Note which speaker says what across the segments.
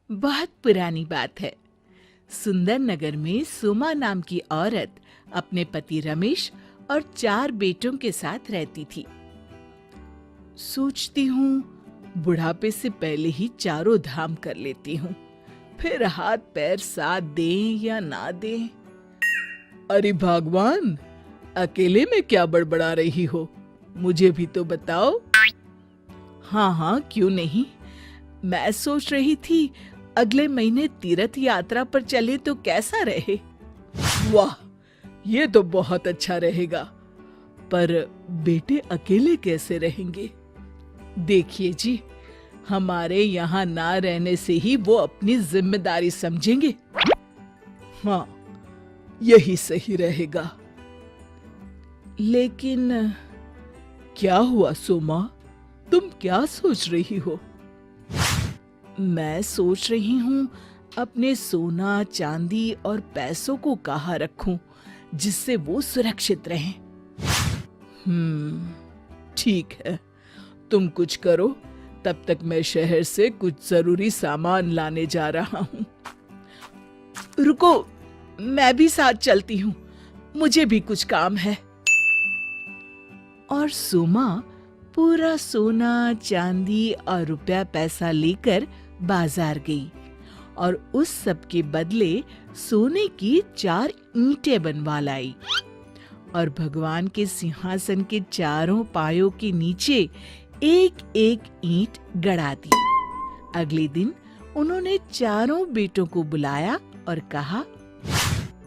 Speaker 1: बहुत पुरानी बात है। सुंदर नगर में सोमा नाम की औरत अपने पति रमेश और 4 बेटों के साथ रहती थी। सोचती हूँ बुढ़ापे से पहले ही चारों धाम कर लेती हूँ, फिर हाथ पैर साथ दें या ना दें। अरे भगवान, अकेले में क्या बड़बड़ा रही हो? मुझे भी तो बताओ। हाँ हाँ, क्यों नहीं। मैं सोच रही थी अगले महीने तीर्थ यात्रा पर चले तो कैसा रहे। वाह, ये तो बहुत अच्छा रहेगा। पर बेटे अकेले कैसे रहेंगे? देखिए जी, हमारे यहाँ ना रहने से ही वो अपनी जिम्मेदारी समझेंगे। हाँ, यही सही रहेगा। लेकिन क्या हुआ सोमा, तुम क्या सोच रही हो? मैं सोच रही हूँ अपने सोना चांदी और पैसों को कहाँ रखूं जिससे वो सुरक्षित रहें। ठीक है, तुम कुछ करो, तब तक मैं शहर से कुछ जरूरी सामान लाने जा रहा हूँ। रुको, मैं भी साथ चलती हूँ, मुझे भी कुछ काम है। और सोमा पूरा सोना चांदी और रुपया पैसा लेकर बाजार गई और उस सब के बदले सोने की 4 ईंटें बनवा लाई और भगवान के सिंहासन के चारों पायों के नीचे एक एक ईंट गड़ा दी। अगले दिन उन्होंने चारों बेटों को बुलाया और कहा,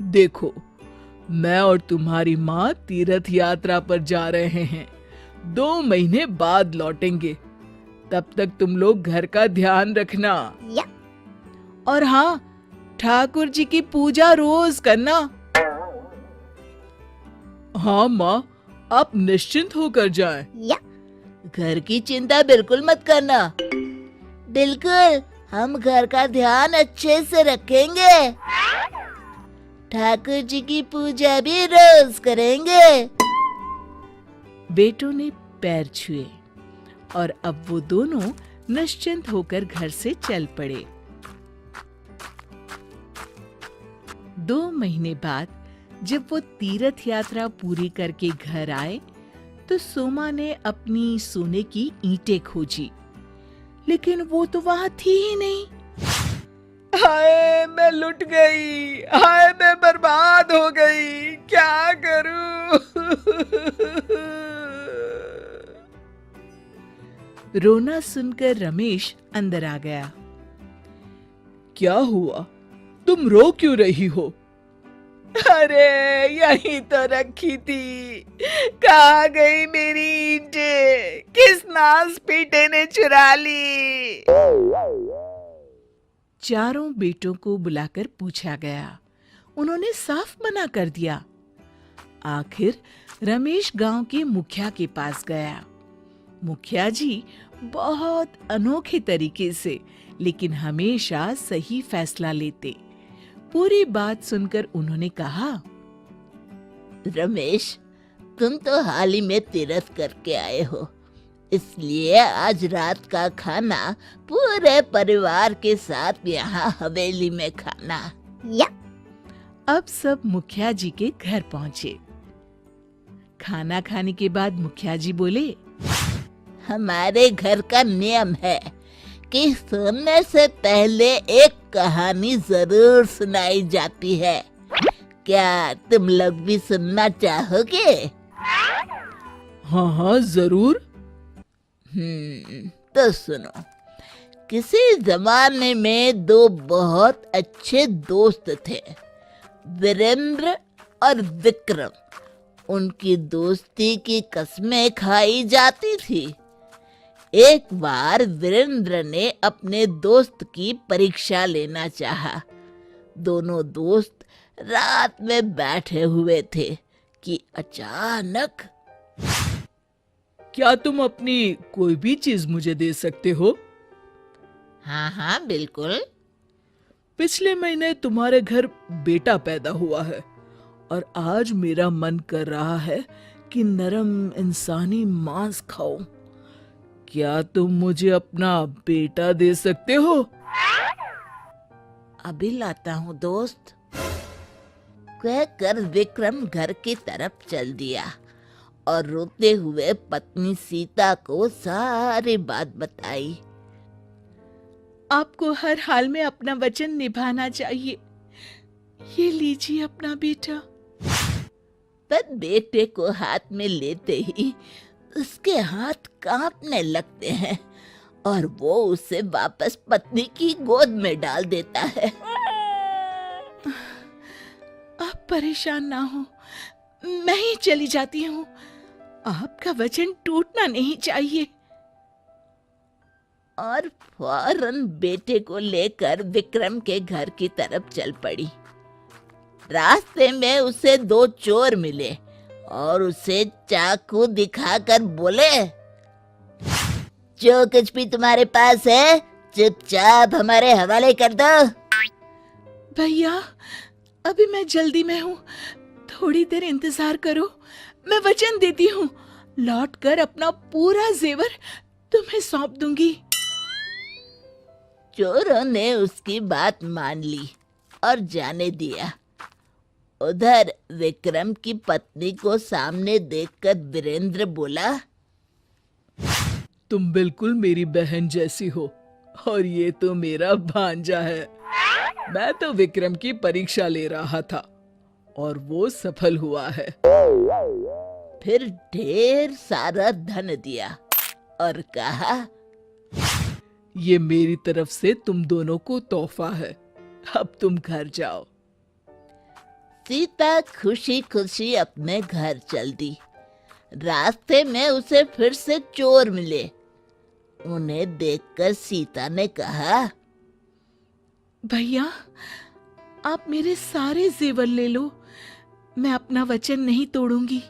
Speaker 1: देखो, मैं और तुम्हारी माँ तीर्थ यात्रा पर जा रहे हैं। 2 महीने बाद लौटेंगे। तब तक तुम लोग घर का ध्यान रखना। और हाँ, ठाकुर जी की पूजा रोज करना। हाँ माँ, आप निश्चिंत होकर जाएं।
Speaker 2: घर की चिंता बिल्कुल मत करना। बिल्कुल, हम घर का ध्यान अच्छे से रखेंगे। ठाकुर जी की पूजा भी रोज करेंगे।
Speaker 1: बेटों ने पैर छुए और अब वो दोनों निश्चिंत होकर घर से चल पड़े। 2 महीने बाद जब वो तीर्थ यात्रा पूरी करके घर आए तो सोमा ने अपनी सोने की ईंटें खोजी, लेकिन वो तो वहां थी ही नहीं।
Speaker 3: हाय, मैं लुट गई। हाय, मैं बर्बाद हो गई। क्या करूं?
Speaker 1: रोना सुनकर रमेश अंदर आ गया।
Speaker 3: क्या हुआ? तुम रो क्यों रही हो? अरे, यहीं तो रखी थी। कहाँ गई मेरी ईंटें? किस नास पीटे ने चुरा ली?
Speaker 1: चारों बेटों को बुलाकर पूछा गया। उन्होंने साफ मना कर दिया। आखिर रमेश गांव के मुखिया के पास गया। मुखिया जी बहुत अनोखे तरीके से लेकिन हमेशा सही फैसला लेते। पूरी बात सुनकर उन्होंने कहा,
Speaker 2: रमेश, तुम तो हाल ही में तीर्थ करके आए हो, इसलिए आज रात का खाना पूरे परिवार के साथ यहाँ हवेली में खाना।
Speaker 1: अब सब मुखिया जी के घर पहुंचे। खाना खाने के बाद मुखिया जी बोले,
Speaker 2: हमारे घर का नियम है कि सोने से पहले एक कहानी जरूर सुनाई जाती है। क्या तुम लोग भी सुनना चाहोगे?
Speaker 3: हाँ हाँ, जरूर।
Speaker 2: तो सुनो। किसी जमाने में 2 बहुत अच्छे दोस्त थे, वीरेंद्र और विक्रम। उनकी दोस्ती की कस्में खाई जाती थी। एक बार वीरेंद्र ने अपने दोस्त की परीक्षा लेना चाहा। दोनों दोस्त रात में बैठे हुए थे कि अचानक,
Speaker 3: क्या तुम अपनी कोई भी चीज मुझे दे सकते हो?
Speaker 2: हाँ हाँ बिल्कुल।
Speaker 3: पिछले महीने तुम्हारे घर बेटा पैदा हुआ है और आज मेरा मन कर रहा है कि नरम इंसानी मांस खाऊं। क्या तुम मुझे अपना बेटा दे सकते हो?
Speaker 2: अभी लाता हूँ दोस्त, कहकर विक्रम घर की तरफ चल दिया और रोते हुए पत्नी सीता को सारी बात बताई।
Speaker 1: आपको हर हाल में अपना वचन निभाना चाहिए। ये लीजिए अपना बेटा।
Speaker 2: पर बेटे को हाथ में लेते ही उसके हाथ कांपने लगते हैं और वो उसे वापस पत्नी की गोद में डाल देता है।
Speaker 1: आप परेशान ना हो, मैं ही चली जाती हूँ। आपका वचन टूटना नहीं चाहिए।
Speaker 2: और फौरन बेटे को लेकर विक्रम के घर की तरफ चल पड़ी। रास्ते में उसे दो चोर मिले और उसे चाकू दिखाकर बोले, जो कुछ भी तुम्हारे पास है चुपचाप हमारे हवाले कर दो।
Speaker 1: भैया, अभी मैं जल्दी में हूँ, थोड़ी देर इंतजार करो। मैं वचन देती हूँ, लौटकर अपना पूरा जेवर तुम्हें सौंप दूंगी।
Speaker 2: चोरों ने उसकी बात मान ली और जाने दिया। उधर विक्रम की पत्नी को सामने देखकर वीरेंद्र बोला,
Speaker 3: तुम बिल्कुल मेरी बहन जैसी हो और ये तो मेरा भांजा है। मैं तो विक्रम की परीक्षा ले रहा था और वो सफल हुआ है।
Speaker 2: फिर ढेर सारा धन दिया और कहा,
Speaker 3: ये मेरी तरफ से तुम दोनों को तोहफा है, अब तुम घर जाओ।
Speaker 2: सीता खुशी खुशी अपने घर चल दी। रास्ते में उसे फिर से चोर मिले। उन्हें देखकर सीता ने कहा,
Speaker 1: भैया, आप मेरे सारे जेवर ले लो, मैं अपना वचन नहीं तोड़ूंगी।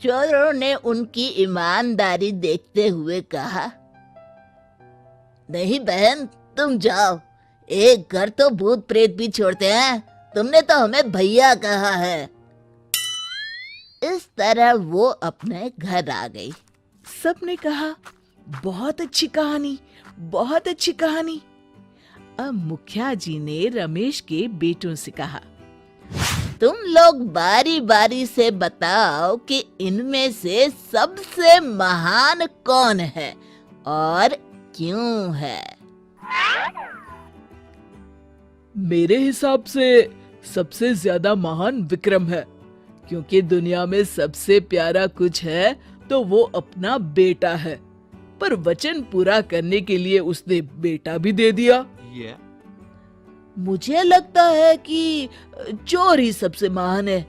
Speaker 2: चोरों ने उनकी ईमानदारी देखते हुए कहा, नहीं बहन, तुम जाओ, एक घर तो भूत प्रेत भी छोड़ते हैं, तुमने तो हमें भैया कहा है। इस तरह वो अपने घर आ गई।
Speaker 1: सबने कहा, बहुत अच्छी कहानी, बहुत अच्छी कहानी। अब मुखिया जी ने रमेश के बेटों से कहा,
Speaker 2: तुम लोग बारी बारी से बताओ कि इनमें से सबसे महान कौन है और क्यों है।
Speaker 3: मेरे हिसाब से सबसे ज्यादा महान विक्रम है, क्योंकि दुनिया में सबसे प्यारा कुछ है तो वो अपना बेटा है, पर वचन पूरा करने के लिए उसने बेटा भी दे दिया।
Speaker 2: मुझे लगता है कि चोर ही सबसे महान है।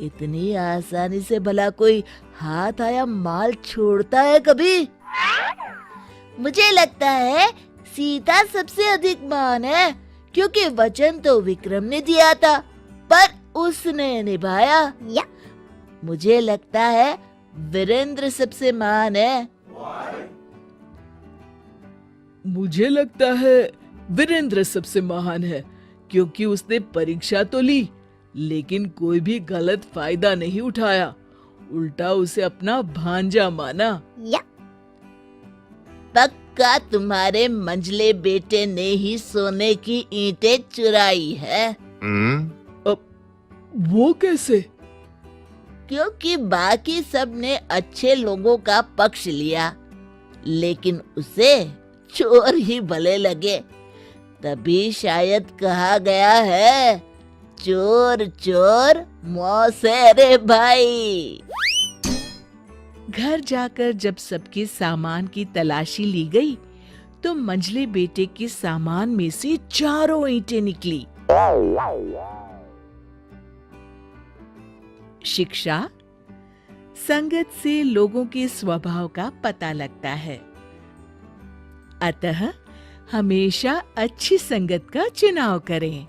Speaker 2: इतनी आसानी से भला कोई हाथ आया माल छोड़ता है कभी? मुझे लगता है सीता सबसे अधिक महान है, क्योंकि वचन तो विक्रम ने दिया था पर उसने निभाया। मुझे लगता है वीरेंद्र सबसे महान है।
Speaker 3: मुझे लगता है वीरेंद्र सबसे महान है, क्योंकि उसने परीक्षा तो ली लेकिन कोई भी गलत फायदा नहीं उठाया, उल्टा उसे अपना भांजा माना।
Speaker 2: पक्का तुम्हारे मंझले बेटे ने ही सोने की ईंटें चुराई है।
Speaker 3: अब वो कैसे?
Speaker 2: क्योंकि बाकी सब ने अच्छे लोगों का पक्ष लिया, लेकिन उसे चोर ही भले लगे। तभी शायद कहा गया है, चोर चोर मौसे रे भाई।
Speaker 1: घर जाकर जब सबके सामान की तलाशी ली गई तो मंझले बेटे के सामान में से 4 ईंटें निकली। शिक्षा, संगत से लोगों के स्वभाव का पता लगता है, अतः हमेशा अच्छी संगत का चुनाव करें।